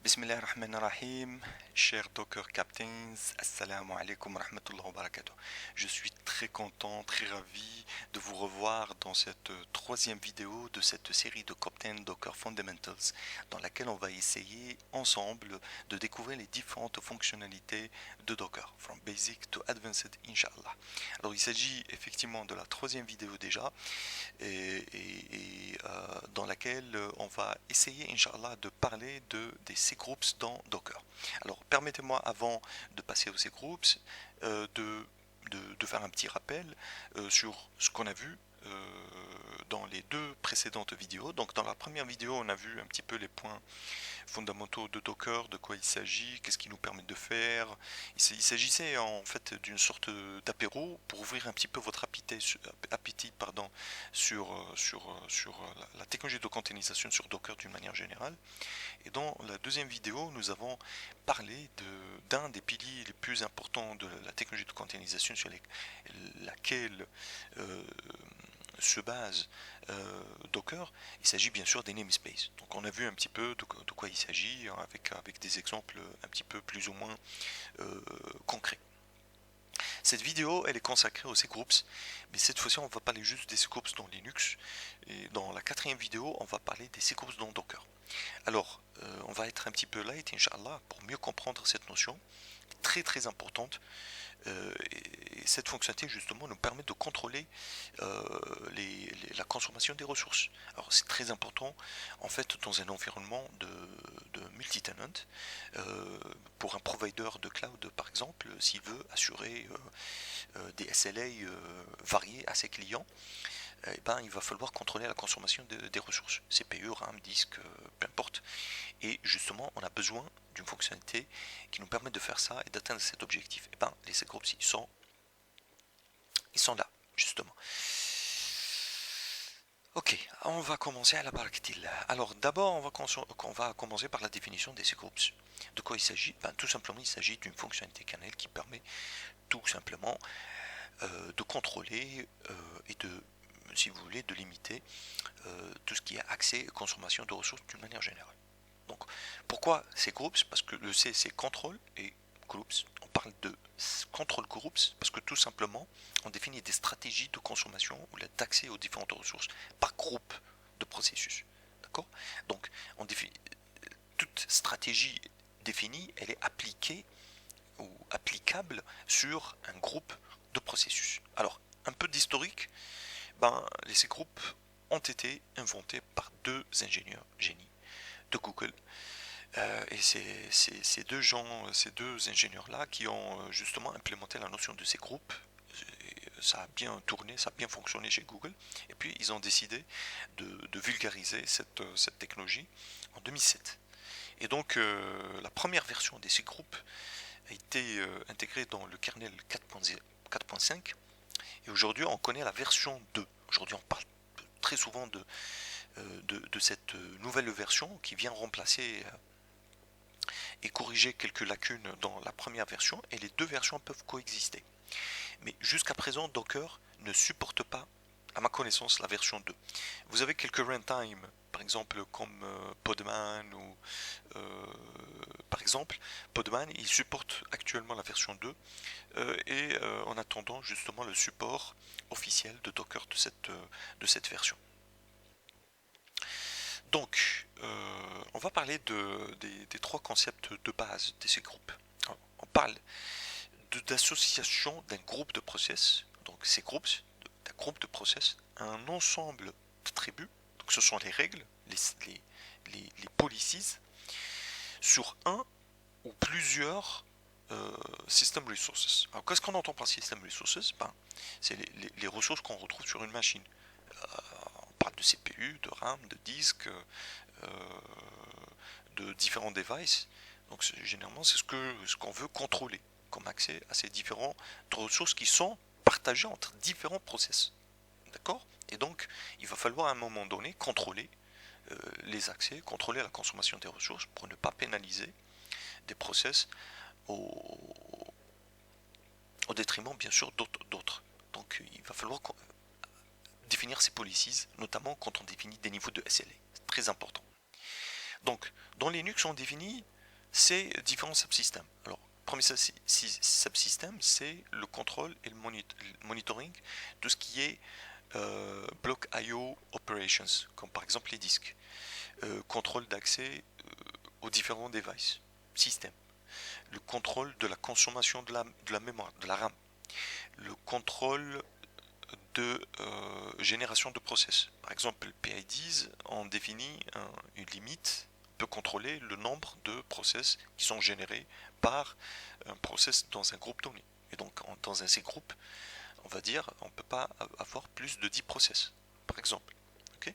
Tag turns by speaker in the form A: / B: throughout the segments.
A: Bismillahirrahmanirrahim, chers Docker Captains, assalamu alaikum wa rahmatullahi wa barakatuh. Je suis très content, très ravi de vous revoir dans cette troisième vidéo de cette série de Captain Docker Fundamentals dans laquelle on va essayer ensemble de découvrir les différentes fonctionnalités de Docker, from basic to advanced, Inch'Allah. Alors il s'agit effectivement de la troisième vidéo déjà dans laquelle on va essayer, Inch'Allah, de parler des C-groups dans Docker. Alors, permettez-moi, avant de passer aux C-groups, de faire un petit rappel sur ce qu'on a vu dans les deux précédentes vidéos. Donc, dans la première vidéo, on a vu un petit peu les points fondamentaux de Docker, de quoi il s'agit, qu'est-ce qu'il nous permet de faire. Il s'agissait en fait d'une sorte d'apéro pour ouvrir un petit peu votre appétit sur la technologie de containerisation sur Docker d'une manière générale. Et dans la deuxième vidéo, nous avons parlé d'un des piliers les plus importants de la technologie de containerisation sur laquelle se base Docker. Il s'agit bien sûr des namespaces. Donc on a vu un petit peu de quoi il s'agit avec des exemples un petit peu plus ou moins concrets. Cette vidéo, elle est consacrée aux C-groups, mais cette fois-ci, on va parler juste des C-groups dans Linux. Et dans la quatrième vidéo, on va parler des C-groups dans Docker. Alors, on va être un petit peu light, Inch'Allah, pour mieux comprendre cette notion, très très importante. Et cette fonctionnalité justement nous permet de contrôler la consommation des ressources. Alors c'est très important en fait dans un environnement de multi-tenant pour un provider de cloud par exemple, s'il veut assurer des SLA variés à ses clients, il va falloir contrôler la consommation des ressources, CPU, RAM, disque, peu importe. Et justement, on a besoin d'une fonctionnalité qui nous permet de faire ça et d'atteindre cet objectif. Et les C-groups, ils sont là, justement. Ok, on va commencer à la barakatil. Alors d'abord, on va commencer par la définition des C-groups. De quoi il s'agit? Tout simplement, il s'agit d'une fonctionnalité kernel qui permet tout simplement de contrôler et si vous voulez, de limiter tout ce qui est accès et consommation de ressources d'une manière générale. Donc, pourquoi ces groups? Parce que le C, c'est contrôle et groups. On parle de control groups parce que tout simplement, on définit des stratégies de consommation ou d'accès aux différentes ressources par groupe de processus. D'accord? Donc, toute stratégie définie, elle est appliquée ou applicable sur un groupe de processus. Alors, un peu d'historique, les C-groupes ont été inventés par deux ingénieurs génies de Google. Et c'est ces deux ingénieurs-là qui ont justement implémenté la notion de ces groupes. Ça a bien tourné, ça a bien fonctionné chez Google. Et puis ils ont décidé de vulgariser cette technologie en 2007. Et donc la première version de ces groupes a été intégrée dans le kernel 4.5. Et aujourd'hui on connaît la version 2. Aujourd'hui on parle très souvent de cette nouvelle version qui vient remplacer et corriger quelques lacunes dans la première version, et les deux versions peuvent coexister. Mais jusqu'à présent, Docker ne supporte pas, à ma connaissance, la version 2. Vous avez quelques runtime, par exemple comme Podman ou par exemple Podman, il supporte actuellement la version 2 en attendant justement le support officiel de Docker de cette version. Donc, on va parler des trois concepts de base de ces groupes. Alors, on parle d'association d'un groupe de process, donc ces groupes, d'un groupe de process, un ensemble de tribus, donc ce sont les règles, les policies, sur un ou plusieurs system resources. Alors, qu'est-ce qu'on entend par system resources? C'est les ressources qu'on retrouve sur une machine. On parle de CPU, de RAM, de disque, de différents devices. Donc généralement c'est ce qu'on veut contrôler comme accès à ces différentes ressources qui sont partagées entre différents process. D'accord? Et donc il va falloir à un moment donné contrôler les accès, contrôler la consommation des ressources pour ne pas pénaliser des process au détriment bien sûr d'autres. Donc il va falloir définir ces policies, notamment quand on définit des niveaux de SLA. C'est très important. Donc, dans Linux, on définit c'est différents subsystèmes. Alors, premier subsystème, c'est le contrôle et le monitoring, tout ce qui est block I/O operations, comme par exemple les disques, contrôle d'accès aux différents devices, systèmes, le contrôle de la consommation de la mémoire, de la RAM, le contrôle de génération de process. Par exemple, PIDs, on définit une limite, peut contrôler le nombre de process qui sont générés par un process dans un groupe donné. Et donc, dans un ces groupes, on va dire, on ne peut pas avoir plus de 10 process, par exemple. Okay,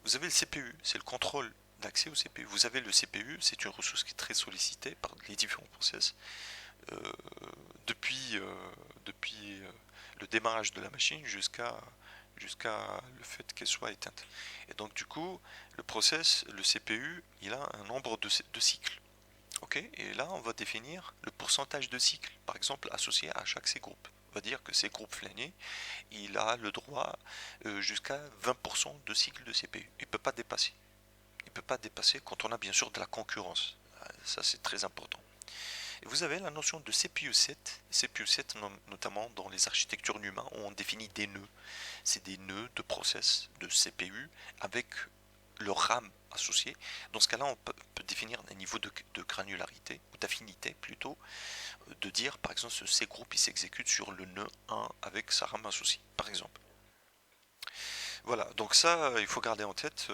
A: vous avez le CPU, c'est le contrôle d'accès au CPU. Vous avez le CPU, c'est une ressource qui est très sollicitée par les différents process. Depuis le démarrage de la machine jusqu'à le fait qu'elle soit éteinte. Et donc du coup, le CPU, il a un nombre de cycles. Okay, et là, on va définir le pourcentage de cycles, par exemple, associé à chaque ces groupes. On va dire que ces groupes flânés, il a le droit jusqu'à 20% de cycle de CPU. Il ne peut pas dépasser. Il ne peut pas dépasser quand on a bien sûr de la concurrence. Ça, c'est très important. Et vous avez la notion de CPU-set. CPU-set, notamment dans les architectures NUMA, où on définit des nœuds. C'est des nœuds de process de CPU avec le RAM associé. Dans ce cas-là, on peut définir un niveau de granularité, ou d'affinité plutôt, de dire par exemple ce C groupe il s'exécute sur le nœud 1 avec sa RAM associée, par exemple. Voilà, donc ça, il faut garder en tête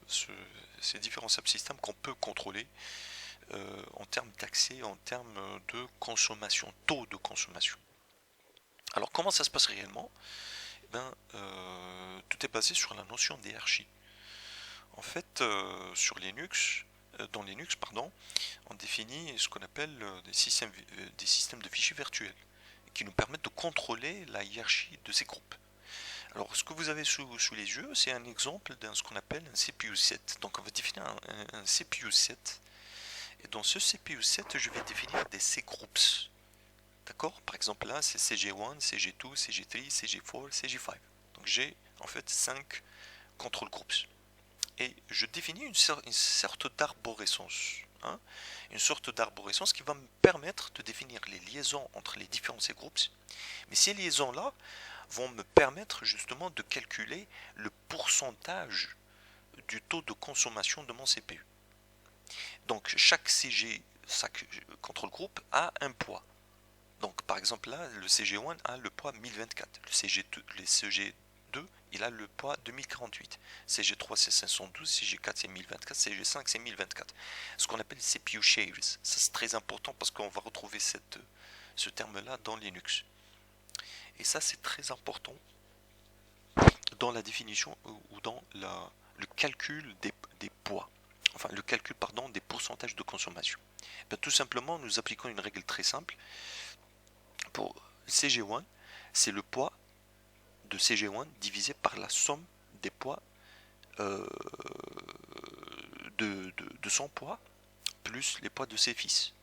A: ces différents subsystèmes qu'on peut contrôler en termes d'accès, en termes de consommation, taux de consommation. Alors comment ça se passe réellement? Tout est basé sur la notion d'hierarchie. En fait, dans Linux, on définit ce qu'on appelle des systèmes de fichiers virtuels qui nous permettent de contrôler la hiérarchie de ces groupes. Alors, ce que vous avez sous les yeux, c'est un exemple de ce qu'on appelle un CPU set. Donc, on va définir un CPU set. Et dans ce CPU set, je vais définir des C-groups. D'accord? Par exemple, là, c'est CG1, CG2, CG3, CG4, CG5. Donc, j'ai en fait 5 control groups. Et je définis une sorte d'arborescence. Une sorte d'arborescence qui va me permettre de définir les liaisons entre les différents C-groups. Mais ces liaisons-là vont me permettre justement de calculer le pourcentage du taux de consommation de mon CPU. Donc chaque control group a un poids. Donc par exemple là, le CG1 a le poids 1024, le CG2 il a le poids 2048, CG3 c'est 512, CG4 c'est 1024, CG5 c'est 1024. Ce qu'on appelle CPU shares, ça c'est très important parce qu'on va retrouver ce terme-là dans Linux. Et ça c'est très important dans la définition ou dans le calcul des poids. Enfin, le calcul, des pourcentages de consommation. Tout simplement, nous appliquons une règle très simple. Pour CG1, c'est le poids de CG1 divisé par la somme des poids de son poids plus les poids de ses fils.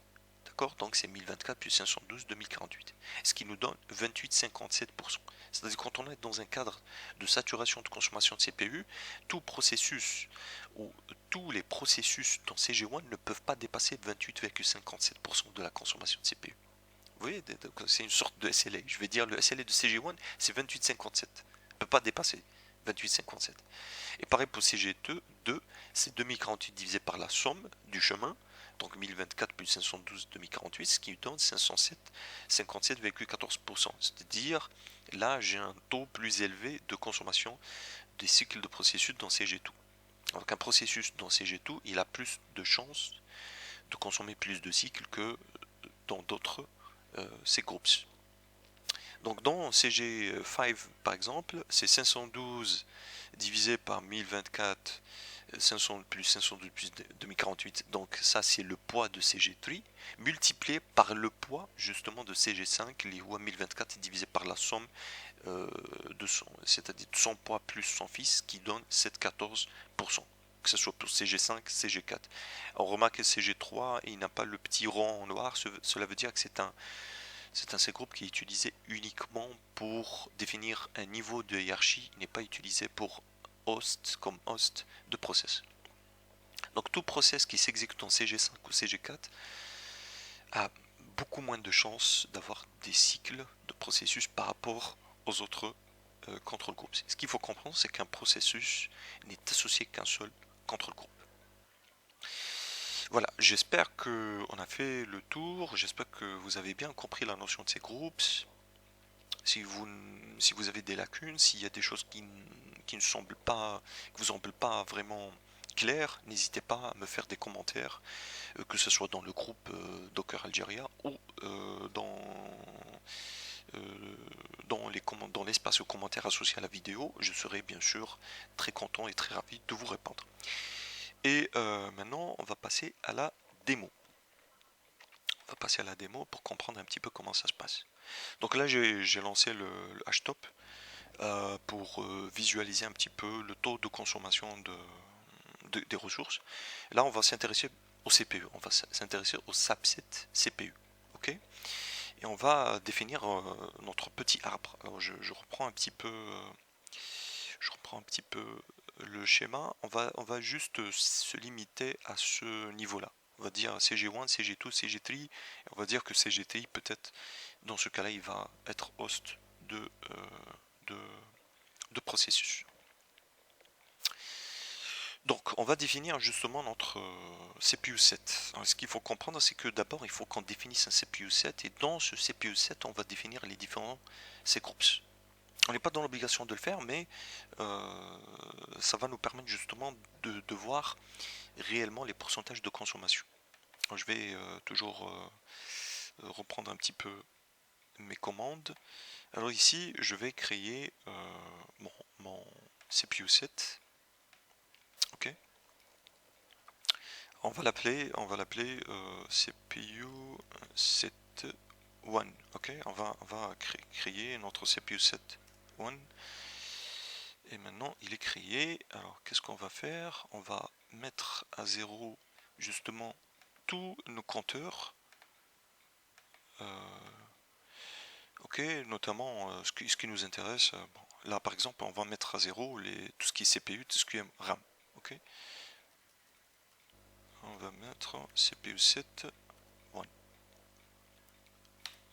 A: D'accord? Donc c'est 1024 plus 512, 2048. Ce qui nous donne 28,57%. C'est-à-dire quand on est dans un cadre de saturation de consommation de CPU, tout processus ou tous les processus dans CG1 ne peuvent pas dépasser 28,57% de la consommation de CPU. Vous voyez, c'est une sorte de SLA. Je vais dire le SLA de CG1, c'est 28,57. Il ne peut pas dépasser 28,57. Et pareil pour CG2, c'est 2048 divisé par la somme du chemin, donc 1024 plus 512 2048, ce qui donne 57,14%. C'est-à-dire, là, j'ai un taux plus élevé de consommation des cycles de processus dans CG2. Donc un processus dans CG2, il a plus de chances de consommer plus de cycles que dans d'autres C-groups. Donc dans CG5 par exemple, c'est 512 divisé par 1024, 500 plus 512 plus 2048, donc ça c'est le poids de CG3, multiplié par le poids justement de CG5, les 1024 divisé par la somme c'est-à-dire son poids plus son fils, qui donne 7,14%. Que ce soit pour CG5, CG4. On remarque que CG3, il n'a pas le petit rond en noir, cela veut dire que c'est un C-group qui est utilisé uniquement pour définir un niveau de hiérarchie, il n'est pas utilisé pour host comme host de process. Donc tout process qui s'exécute en CG5 ou CG4 a beaucoup moins de chances d'avoir des cycles de processus par rapport aux autres contrôle groupe. Ce qu'il faut comprendre, c'est qu'un processus n'est associé qu'un seul contrôle groupe. Voilà, j'espère qu'on a fait le tour, j'espère que vous avez bien compris la notion de ces groupes. Si vous avez des lacunes, s'il y a des choses qui ne semblent pas, qui vous semblent pas vraiment claires, n'hésitez pas à me faire des commentaires, que ce soit dans le groupe Docker Algeria ou dans l'espace commentaire associé à la vidéo. Je serai bien sûr très content et très ravi de vous répondre. Et maintenant, on va passer à la démo. On va passer à la démo pour comprendre un petit peu comment ça se passe. Donc là, j'ai lancé le HTOP pour visualiser un petit peu le taux de consommation des ressources. Là, on va s'intéresser au CPU, on va s'intéresser au subset CPU. Ok ? Et on va définir notre petit arbre. Alors je reprends un petit peu, le schéma. On va juste se limiter à ce niveau-là. On va dire CG1, CG2, CG3. On va dire que CG3 peut-être dans ce cas-là il va être host de processus. Donc on va définir justement notre CPU set. Alors, ce qu'il faut comprendre, c'est que d'abord il faut qu'on définisse un CPU set, et dans ce CPU set on va définir les différents C-groups. On n'est pas dans l'obligation de le faire, mais ça va nous permettre justement de voir réellement les pourcentages de consommation. Alors, je vais toujours reprendre un petit peu mes commandes. Alors ici je vais créer mon CPU set. Ok. On va l'appeler CPU set 1. Ok, on va créer notre CPU set 1. Et maintenant il est créé. Alors qu'est-ce qu'on va faire? On va mettre à 0 justement tous nos compteurs. Ok, notamment ce qui nous intéresse. Bon, là par exemple on va mettre à 0 tout ce qui est CPU, tout ce qui est RAM. Ok. On va mettre CPU set 1.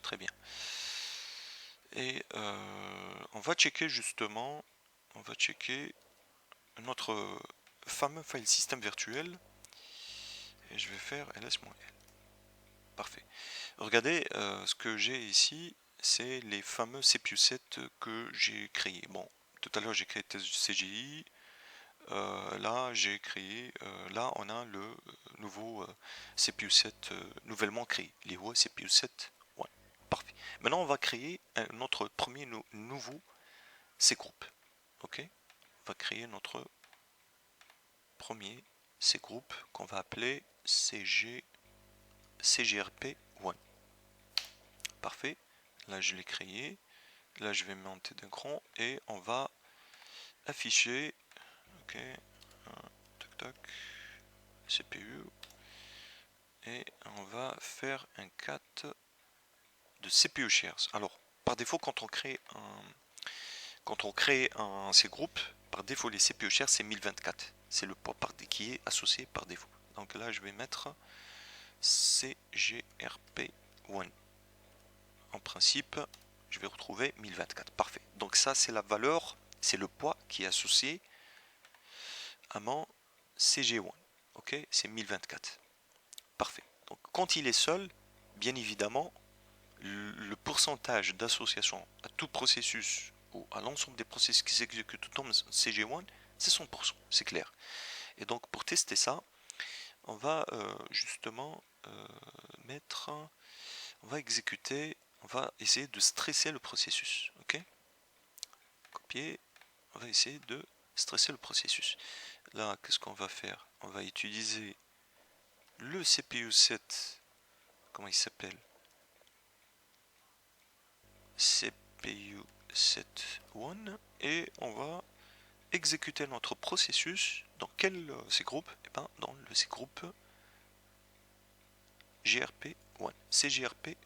A: Très bien. Et on va checker justement, notre fameux file system virtuel. Et je vais faire ls-l. Parfait. Regardez, ce que j'ai ici, c'est les fameux CPU set que j'ai créés. Bon, tout à l'heure j'ai créé CGI. Là j'ai créé, là on a le nouveau CPU set nouvellement créé, les CPU set 1. Parfait. Maintenant on va créer notre premier nouveau C-groupe. Ok, on va créer notre premier C-groupe qu'on va appeler CGRP1. Parfait. Là je l'ai créé. Là je vais monter d'un cran et on va afficher. Ok, tac tac, CPU. Et on va faire un cat de CPU shares. Alors par défaut quand on crée un C-groupe, par défaut les CPU shares c'est 1024. C'est le port qui est associé par défaut. Donc là je vais mettre CGRP1. En principe je vais retrouver 1024. Parfait. Donc ça c'est la valeur, c'est le poids qui est associé à mon CG1. Ok, c'est 1024. Parfait. Donc quand il est seul, bien évidemment, le pourcentage d'association à tout processus ou à l'ensemble des processus qui s'exécutent dans CG1, c'est 100%, c'est clair. Et donc pour tester ça, on va justement on va exécuter, on va essayer de stresser le processus. Ok, copier, on va essayer de stresser le processus. Là, qu'est-ce qu'on va faire? On va utiliser le CPU set, comment il s'appelle? CPU set 1, et on va exécuter notre processus dans quel C-groupe? Et bien dans le C-groupe GRP1, CGRP1.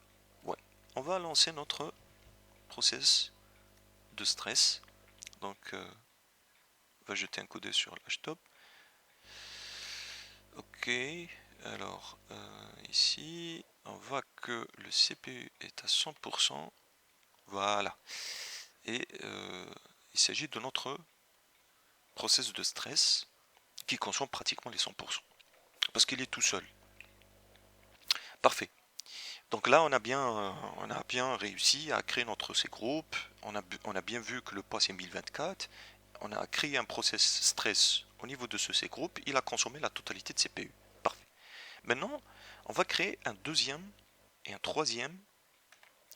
A: On va lancer notre process de stress. Donc on va jeter un coup d'œil sur l'HTOP. Ok, alors ici on voit que le CPU est à 100%, voilà, et il s'agit de notre process de stress qui consomme pratiquement les 100% parce qu'il est tout seul. Parfait. Donc là on a bien réussi à créer notre C-group, on a bien vu que le poids c'est 1024, on a créé un process stress au niveau de ce C-group, il a consommé la totalité de CPU. Parfait. Maintenant, on va créer un deuxième et un troisième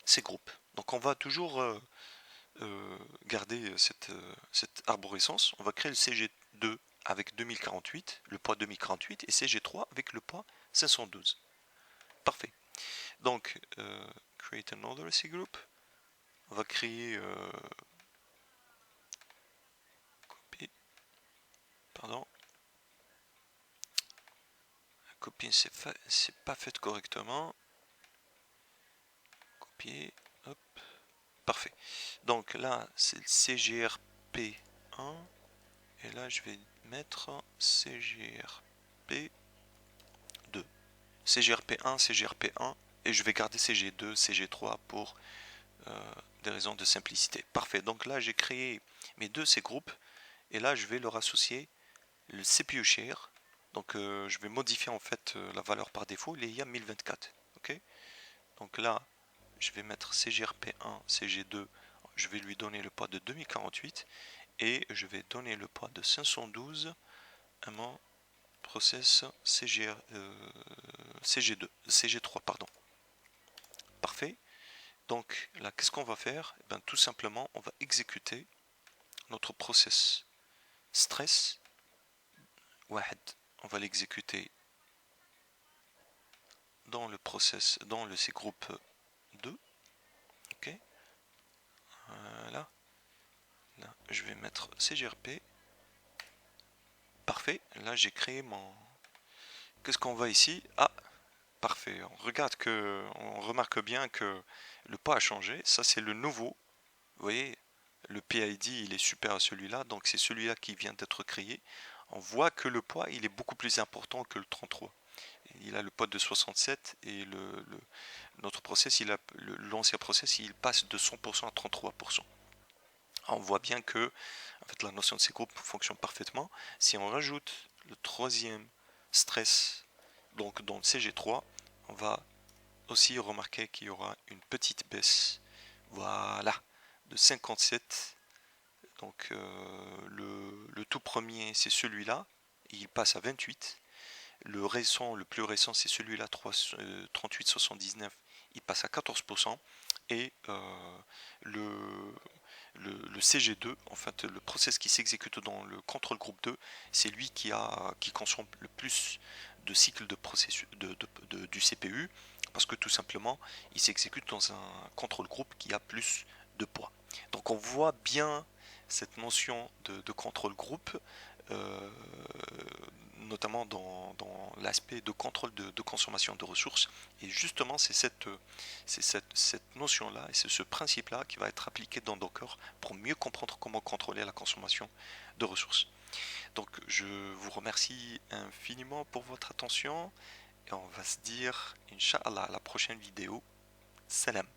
A: C-group. Donc on va toujours garder cette arborescence. On va créer le CG2 avec 2048, le poids 2048, et CG3 avec le poids 512. Parfait. Donc, create another C-group. On va créer copie. Pardon. La copie c'est pas faite correctement. Copier. Hop. Parfait. Donc là, c'est le CGRP1. Et là, je vais mettre CGRP2. CGRP1, CGRP1. Et je vais garder CG2, CG3 pour des raisons de simplicité. Parfait. Donc là, j'ai créé mes deux C-groupes. Et là, je vais leur associer le CPU share. Donc je vais modifier en fait la valeur par défaut. Il y a 1024. Ok. Donc là, je vais mettre CGRP1, CG2. Je vais lui donner le poids de 2048. Et je vais donner le poids de 512 à mon process CG2, CG3, pardon. Parfait. Donc là, qu'est-ce qu'on va faire? Eh bien, tout simplement, on va exécuter notre process stress. On va l'exécuter dans le process, dans le C-group 2. Ok. Voilà. Là, je vais mettre CGRP. Parfait. Là, j'ai créé mon. Qu'est-ce qu'on voit ici? Ah, parfait. On remarque bien que le pas a changé. Ça, c'est le nouveau. Vous voyez, le PID, il est super à celui-là. Donc, c'est celui-là qui vient d'être créé. On voit que le poids, il est beaucoup plus important que le 33. Il a le poids de 67 et notre process, l'ancien process, il passe de 100% à 33%. On voit bien que en fait, la notion de ces groupes fonctionne parfaitement. Si on rajoute le troisième stress, donc dans le CG3, on va aussi remarquer qu'il y aura une petite baisse, voilà, de 57. Donc le tout premier, c'est celui-là, il passe à 28. Le plus récent, c'est celui-là, 38,79, il passe à 14%. Et le CG2, en fait, le process qui s'exécute dans le contrôle groupe 2, c'est lui qui consomme le plus de cycles de processus du CPU, parce que tout simplement, il s'exécute dans un contrôle groupe qui a plus de poids. Donc on voit bien cette notion de contrôle groupe, euh, notamment dans l'aspect de contrôle de consommation de ressources. Et justement, c'est cette notion-là et c'est ce principe-là qui va être appliqué dans Docker pour mieux comprendre comment contrôler la consommation de ressources. Donc, je vous remercie infiniment pour votre attention et on va se dire, Inch'Allah, à la prochaine vidéo. Salam.